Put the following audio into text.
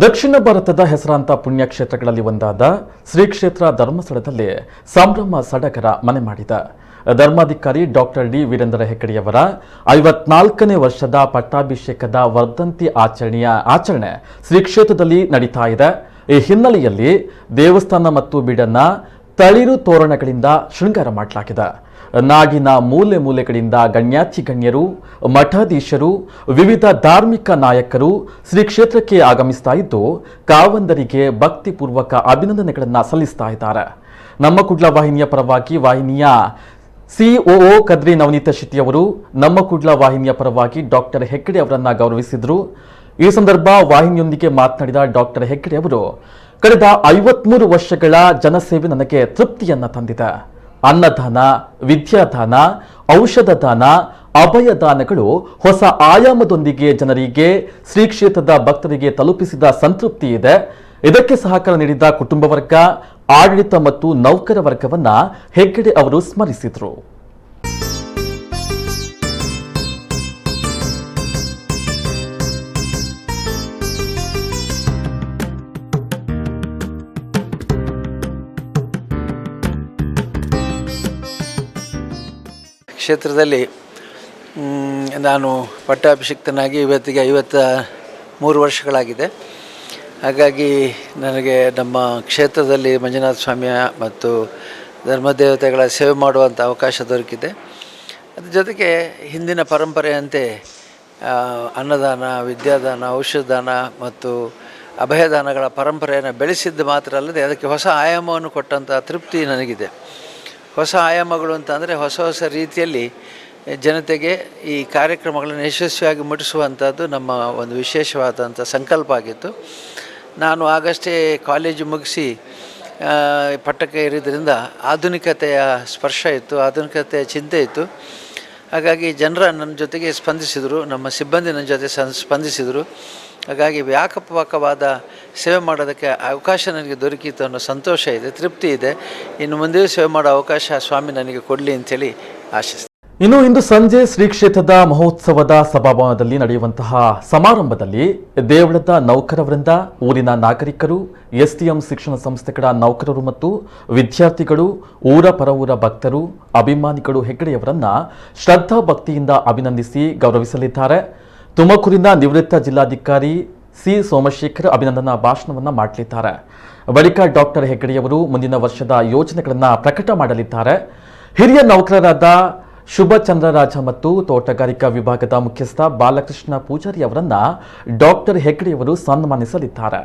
ದಕ್ಷಿಣ ಭಾರತದ ಹೆಸರಾಂತ ಪುಣ್ಯಕ್ಷೇತ್ರಗಳಲ್ಲಿ ಒಂದಾದ ಶ್ರೀ ಕ್ಷೇತ್ರ ಧರ್ಮಸ್ಥಳದಲ್ಲಿ ಸಂಭ್ರಮ ಸಡಗರ ಮನೆ ಮಾಡಿದ ಧರ್ಮಾಧಿಕಾರಿ ಡಾಕ್ಟರ್ ಡಿ ವೀರೇಂದ್ರ ಹೆಗ್ಗಡೆಯವರ 54ನೇ ವರ್ಷದ ಪಟ್ಟಾಭಿಷೇಕದ ವರ್ಧಂತಿ ಆಚರಣೆ ಶ್ರೀ ಕ್ಷೇತ್ರದಲ್ಲಿ ನಡೀತಾ ಇದೆ. ಈ ಹಿನ್ನೆಲೆಯಲ್ಲಿ ದೇವಸ್ಥಾನ ಮತ್ತು ಬೀಡನ್ನ ತಳಿರು ತೋರಣಗಳಿಂದ ಶೃಂಗಾರ ಮಾಡಲಾಗಿದೆ. ನಾಡಿನ ಮೂಲೆ ಮೂಲೆಗಳಿಂದ ಗಣ್ಯರು, ಮಠಾಧೀಶರು, ವಿವಿಧ ಧಾರ್ಮಿಕ ನಾಯಕರು ಶ್ರೀ ಕ್ಷೇತ್ರಕ್ಕೆ ಆಗಮಿಸ್ತಾ ಇದ್ದು ಕಾವಂದರಿಗೆ ಭಕ್ತಿಪೂರ್ವಕ ಅಭಿನಂದನೆಗಳನ್ನು ಸಲ್ಲಿಸ್ತಾ ಇದ್ದಾರೆ. ನಮ್ಮ ಕುಡ್ಲ ವಾಹಿನಿಯ ಪರವಾಗಿ ವಾಹಿನಿಯ ಸಿಒಒ ಕದ್ರಿ ನವನೀತ ಶೆಟ್ಟಿ ಅವರು ನಮ್ಮ ಕುಡ್ಲ ವಾಹಿನಿಯ ಪರವಾಗಿ ಡಾಕ್ಟರ್ ಹೆಗ್ಗಡೆ ಅವರನ್ನ ಗೌರವಿಸಿದ್ರು. ಈ ಸಂದರ್ಭ ವಾಹಿನಿಯೊಂದಿಗೆ ಮಾತನಾಡಿದ ಡಾಕ್ಟರ್ ಹೆಗ್ಗಡೆ ಅವರು, ಕಳೆದ 53 ವರ್ಷಗಳ ಜನಸೇವೆ ನನಗೆ ತೃಪ್ತಿಯನ್ನ ತಂದಿದೆ. ಅನ್ನದಾನ, ವಿದ್ಯಾದಾನ, ಔಷಧ ದಾನ, ಅಭಯದಾನಗಳು ಹೊಸ ಆಯಾಮದೊಂದಿಗೆ ಜನರಿಗೆ ಶ್ರೀ ಕ್ಷೇತ್ರದ ಭಕ್ತರಿಗೆ ತಲುಪಿಸಿದ ಸಂತೃಪ್ತಿ ಇದೆ. ಇದಕ್ಕೆ ಸಹಕಾರ ನೀಡಿದ ಕುಟುಂಬ ವರ್ಗ, ಆಡಳಿತ ಮತ್ತು ನೌಕರ ವರ್ಗವನ್ನ ಹೆಗ್ಗಡೆ ಅವರು ಸ್ಮರಿಸಿದರು. ಕ್ಷೇತ್ರದಲ್ಲಿ ನಾನು ಪಟ್ಟಾಭಿಷಿಕ್ತನಾಗಿ ಇವತ್ತಿಗೆ 53 ವರ್ಷಗಳಾಗಿದೆ. ಹಾಗಾಗಿ ನನಗೆ ನಮ್ಮ ಕ್ಷೇತ್ರದಲ್ಲಿ ಮಂಜುನಾಥ ಸ್ವಾಮಿಯ ಮತ್ತು ಧರ್ಮದೇವತೆಗಳ ಸೇವೆ ಮಾಡುವಂಥ ಅವಕಾಶ ದೊರಕಿದೆ. ಅದ್ರ ಜೊತೆಗೆ ಹಿಂದಿನ ಪರಂಪರೆಯಂತೆ ಅನ್ನದಾನ, ವಿದ್ಯಾದಾನ, ಔಷಧದಾನ ಮತ್ತು ಅಭಯದಾನಗಳ ಪರಂಪರೆಯನ್ನು ಬೆಳೆಸಿದ್ದು ಮಾತ್ರ ಅಲ್ಲದೆ ಅದಕ್ಕೆ ಹೊಸ ಆಯಾಮವನ್ನು ಕೊಟ್ಟಂಥ ತೃಪ್ತಿ ನನಗಿದೆ. ಹೊಸ ಆಯಾಮಗಳು ಅಂತಂದರೆ ಹೊಸ ರೀತಿಯಲ್ಲಿ ಜನತೆಗೆ ಈ ಕಾರ್ಯಕ್ರಮಗಳನ್ನು ಯಶಸ್ವಿಯಾಗಿ ಮುಟ್ಟಿಸುವಂಥದ್ದು ನಮ್ಮ ಒಂದು ವಿಶೇಷವಾದಂಥ ಸಂಕಲ್ಪ ಆಗಿತ್ತು. ನಾನು ಆಗಷ್ಟೇ ಕಾಲೇಜು ಮುಗಿಸಿ ಪಟ್ಟಕ್ಕೆ ಏರಿದ್ದರಿಂದ ಆಧುನಿಕತೆಯ ಸ್ಪರ್ಶ ಇತ್ತು, ಆಧುನಿಕತೆಯ ಚಿಂತೆ ಇತ್ತು. ಹಾಗಾಗಿ ಜನರ ನನ್ನ ಜೊತೆಗೆ ಸ್ಪಂದಿಸಿದರು, ನಮ್ಮ ಸಿಬ್ಬಂದಿ ನನ್ನ ಜೊತೆ ಸ್ಪಂದಿಸಿದರು. ಹಾಗಾಗಿ ವ್ಯಾಪಕವಾದ ಸೇವೆ ಮಾಡೋದಕ್ಕೆ ಅವಕಾಶ ನನಗೆ ದೊರಕಿತು ಅನ್ನೋ ಸಂತೋಷ ಇದೆ, ತೃಪ್ತಿ ಇದೆ. ಇನ್ನು ಮುಂದೆಯೂ ಸೇವೆ ಮಾಡೋ ಅವಕಾಶ ಸ್ವಾಮಿ ನನಗೆ ಕೊಡಲಿ ಅಂತೇಳಿ ಆಶಿಸ್ತೀನಿ. ಇನ್ನು ಇಂದು ಸಂಜೆ ಶ್ರೀ ಕ್ಷೇತ್ರದ ಮಹೋತ್ಸವದ ಸಭಾಭವನದಲ್ಲಿ ನಡೆಯುವಂತಹ ಸಮಾರಂಭದಲ್ಲಿ ದೇವಳದ ನೌಕರ ವೃಂದ, ಊರಿನ ನಾಗರಿಕರು, ಎಸ್ಟಿಎಂ ಶಿಕ್ಷಣ ಸಂಸ್ಥೆಗಳ ನೌಕರರು ಮತ್ತು ವಿದ್ಯಾರ್ಥಿಗಳು, ಊರ ಪರವೂರ ಭಕ್ತರು, ಅಭಿಮಾನಿಗಳು ಹೆಗ್ಗಡೆಯವರನ್ನ ಶ್ರದ್ಧಾ ಭಕ್ತಿಯಿಂದ ಅಭಿನಂದಿಸಿ ಗೌರವಿಸಲಿದ್ದಾರೆ. ತುಮಕೂರಿನ ನಿವೃತ್ತ ಜಿಲ್ಲಾಧಿಕಾರಿ ಸಿ ಸೋಮಶೇಖರ್ ಅಭಿನಂದನಾ ಭಾಷಣವನ್ನು ಮಾಡಲಿದ್ದಾರೆ. ಬಳಿಕ ಡಾಕ್ಟರ್ ಹೆಗ್ಗಡೆಯವರು ಮುಂದಿನ ವರ್ಷದ ಯೋಜನೆಗಳನ್ನು ಪ್ರಕಟ ಮಾಡಲಿದ್ದಾರೆ. ಹಿರಿಯ ನೌಕರರಾದ ಶುಭಚಂದ್ರರಾಜ ಮತ್ತು ತೋಟಗಾರಿಕಾ ವಿಭಾಗದ ಮುಖ್ಯಸ್ಥ ಬಾಲಕೃಷ್ಣ ಪೂಜಾರಿ ಅವರನ್ನ ಡಾಕ್ಟರ್ ಹೆಗ್ಗಡೆಯವರು ಸನ್ಮಾನಿಸಲಿದ್ದಾರೆ.